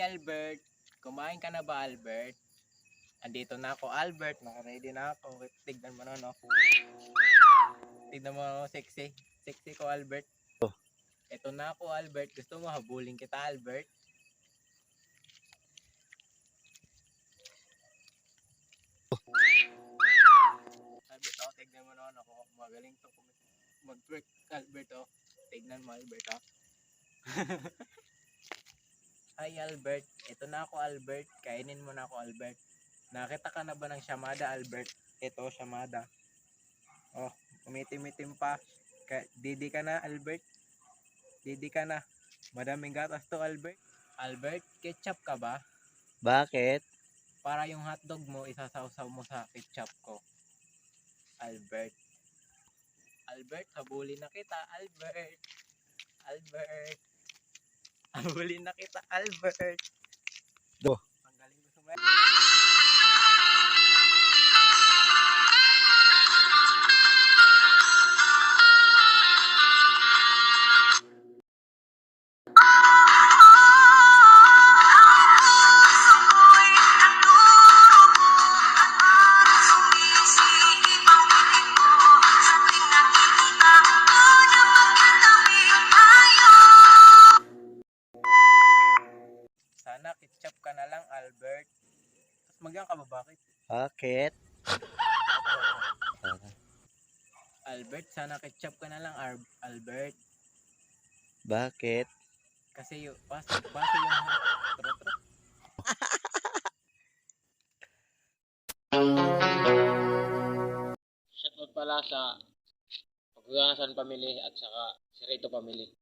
Albert. Kumain ka na ba, Albert? Andito na ako, Albert. Naka-ready na ako. Tignan mo na, no? Tignan mo, sexy. Sexy ko, Albert. Ito na ako, Albert. Gusto mo habulin kita, Albert? Albert, oh, tignan mo na ako. Magaling to mag-twerk, Albert, oh. Tignan mo, Albert, oh. Hi, Albert. Ito na ako, Albert. Kainin mo na ako, Albert. Nakita ka na ba ng siyamada, Albert? Ito, siyamada. Oh, umitim-itim pa. Didi ka na, Albert. Didi ka na. Madaming gatas to, Albert. Albert, ketchup ka ba? Bakit? Para yung hotdog mo, isasawsaw mo sa ketchup ko. Albert. Albert, habulin na kita, Albert. Albert. Habulin na kita, Albert. Do. Ang galing mo sumayaw. Sana ketchup ka na lang, Albert. Tapos magyan ka ba, bakit? Bakit? Albert, sana ketchup ka na lang, Albert. Bakit? Kasi yung, base yung, trot. Shoutout pala sa Pagkagasan Family at saka si Rito Family.